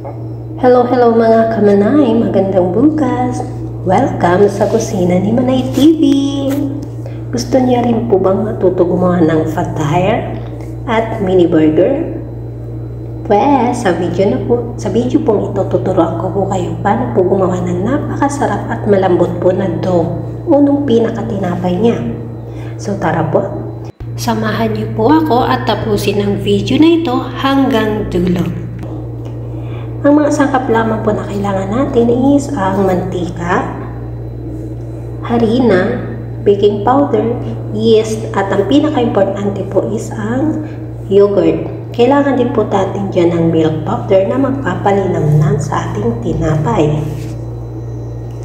Hello mga kamanay, magandang bukas. Welcome sa kusina ni Manay TV. Gusto niya rin po bang matuto gumawa ng fatire at mini burger? Pwes, sa video pong ito tuturuan ko po kayo paano po gumawa ng napakasarap at malambot po na dough o nung pinakatinapay niya. So tara po, samahan niyo po ako at tapusin ang video na ito hanggang dulo. Ang mga sangkap lamang po na kailangan natin is ang mantika, harina, baking powder, yeast, at ang pinaka-importante po is ang yogurt. Kailangan din po natin dyan ng milk powder na magpapalinamnan sa ating tinapay.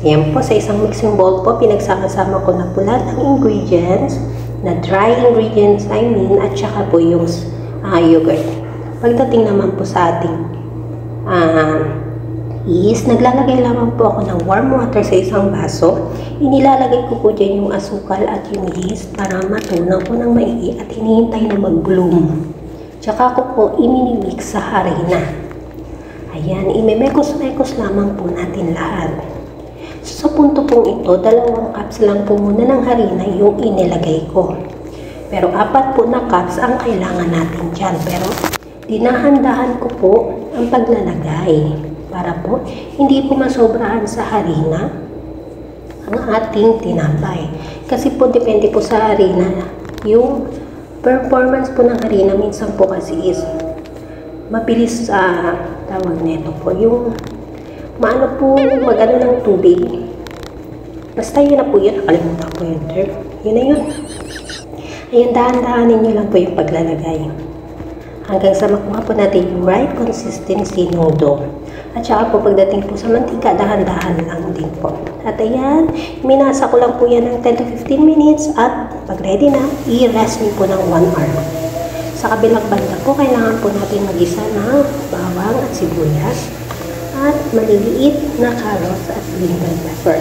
Ayan po, sa isang mixing bowl po, pinagsama-sama ko na po lahat ng ingredients, na dry ingredients at saka po yung yogurt. Pagdating naman po sa ating yeast, naglalagay lamang po ako ng warm water sa isang baso. Inilalagay ko po dyan yung asukal at yung yeast para matunaw po ng maigi at hinihintay na mag-bloom. Tsaka ko po iminimix sa harina. Ayan, imemekos-mekos lamang po natin lahat. Sa punto pong ito, 2 cups lang po muna ng harina yung inilagay ko. Pero 4 po na cups ang kailangan natin dyan. Pero dinahan-dahan ko po ang paglalagay para po hindi po masobrahan sa harina ang ating tinapay. Kasi po depende po sa harina. Yung performance po ng harina minsan po kasi is mabilis tawag nito po. Yung maano po mag-ano ng tubig. Basta yun na po yun. Nakalimutan ko yung term. Yun na yun. Ayan, dahan-dahanin nyo lang po yung paglalagay. Hanggang sa makuha po natin yung right consistency ng dough. At saka po pagdating po sa mantika, dahan-dahan lang din po. At ayan, minasa ko lang po yan ng 10 to 15 minutes at pag ready na, i-rest nyo po ng 1 hour. Sa kabilang banda po, kailangan po natin mag-isa ng bawang at sibuyas at maliliit na carrots at green bell pepper.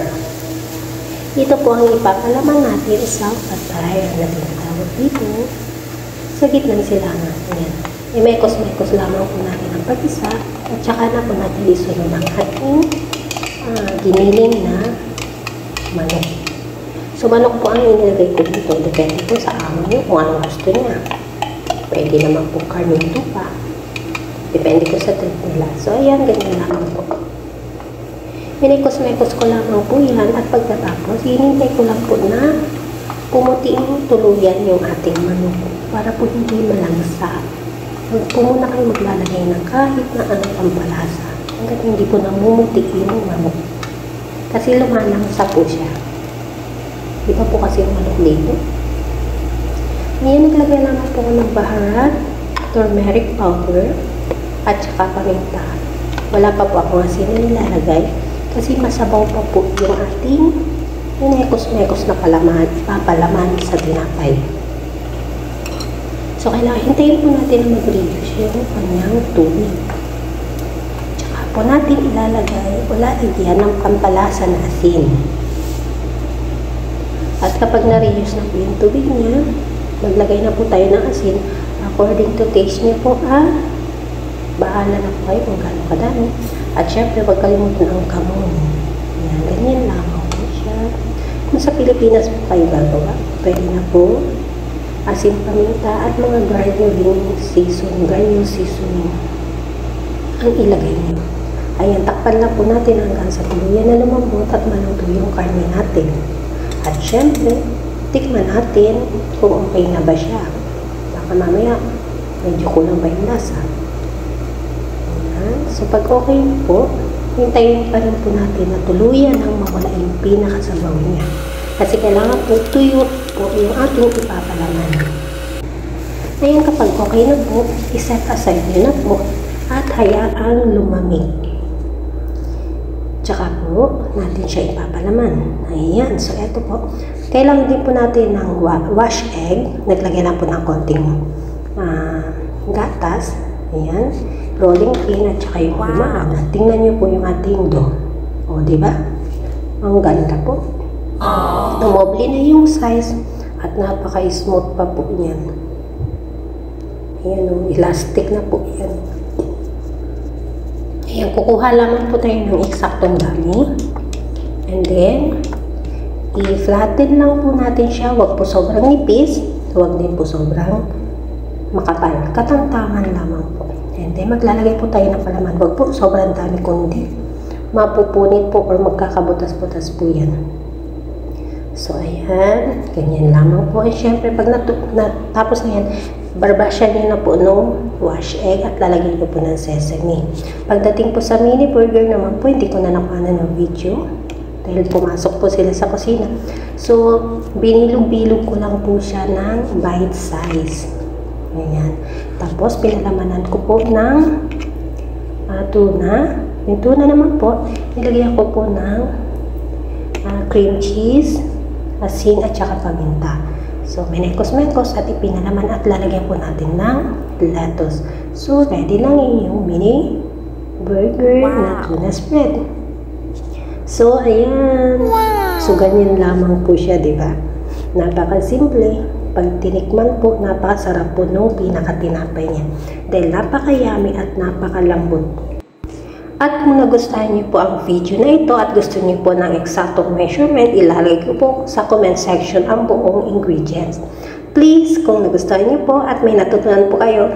Ito po ang ipapalaman natin sa fatire na tinatawag dito sa gitna silangan. Ayan. Imekos-mekos lamang po natin ang pag-isa at saka na po natin isunod ang ating giniling na manok. So manok po ang inilagay ko dito. Depende po sa amo nyo kung anong gusto niya. Pwede naman po karne tupa. Depende po sa trip nila. So ayan, ganyan lamang po. Minikos-mekos ko lamang po yan at pagkatapos, hinintay ko lang po na pumutiin tuluyan yung ating manok para po hindi malangsa. Huwag po muna kayo maglalagay ng kahit na anong pampalasa hanggang hindi po namumuti yung manok. Kasi lumalangsa po siya. Iba po kasi yung manok dito. Ngayon naglagay naman po ng baharat, turmeric powder, at saka paminta. Wala pa po ako asin na nilalagay kasi masabaw pa po yung ating inekos-mekos na papalaman sa tinapay. So, kailangan hintayin po natin na mag-reduce yung kanyang tubig. Tsaka po natin ilalagay o lalagyan ng pampalasa na asin. At kapag na-reduce na po yung tubig niya, maglagay na po tayo ng asin. According to taste niyo po, bahala na po kayo kung gaano kadami. At syempre, huwag kalimutan ang kamon. Yan, ganyan lamang po siya. Kung sa Pilipinas po kayo gagawa, pwede na po asin, paminta, at mga garnish seasoning ang ilagay niyo. Ayan, takpan lang po natin hanggang sa tuluyan na lumambot at maluto yung karne natin. At syempre, tikman natin kung okay na ba siya. Baka mamaya, medyo kulang ba yung lasa. Ayan. So, pag okay po, hintayin pa rin po natin na tuluyan ang mawala yung pinakasabaw niya. Kasi kailangan po tuyo po yung ating ipapalaman. Ngayon kapag okay na po, iset aside nyo na po at hayaang lumamig. Tsaka po natin siya ipapalaman. Ayan, so eto po. Kailangan din po natin ng wash egg. Naglagay lang po ng konting gatas. Ayan, rolling pin at saka yung umaan. Tingnan nyo po yung ating dough. O, diba? Ang ganda po. Tumobli na yung size at napaka-smooth pa po niyan. Ayan o, elastic na po yan. Ayan, kukuha lamang po tayo ng eksaktong dami. And then, i-flatten lang po natin siya. Huwag po sobrang nipis. Huwag din po sobrang makapal. Katantaman lamang po. And then, maglalagay po tayo ng palaman. Huwag po sobrang dami, kundi mapupunit po or magkakabutas-butas po yan. So, ayan. Ganyan lamang po. And syempre, pag natapos na yan, barbasyan nyo na po nung wash egg at lalagyan ko po ng sesame. Pagdating po sa mini burger naman po, hindi ko na nakuha ng video dahil pumasok po sila sa kusina. So, binilog-bilog ko lang po siya ng bite size. Ayan. Tapos, pinalamanan ko po ng tuna. Yung tuna naman po, nilagyan ko po ng cream cheese, asin at saka paminta. So, minekos-mekos at ipinalaman at lalagyan po natin ng lettuce. So, ready lang yung mini burger na tuna spread. So, ayan. So, ganyan lamang po siya, di ba? Napaka-simple. Pag tinikman po, napakasarap po nung pinakatinapay niya. Dahil napakayami at napakalambot. At kung nagustuhan niyo po ang video na ito at gusto niyo po ng eksaktong measurement, ilalagay ko po sa comment section ang buong ingredients. Please, kung nagustuhan niyo po at may natutunan po kayo,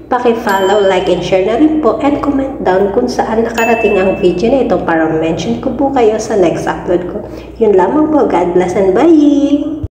paki-follow, like, and share na rin po and comment down kung saan nakarating ang video na ito para mention ko po kayo sa next upload ko. Yun lamang po. God bless and bye!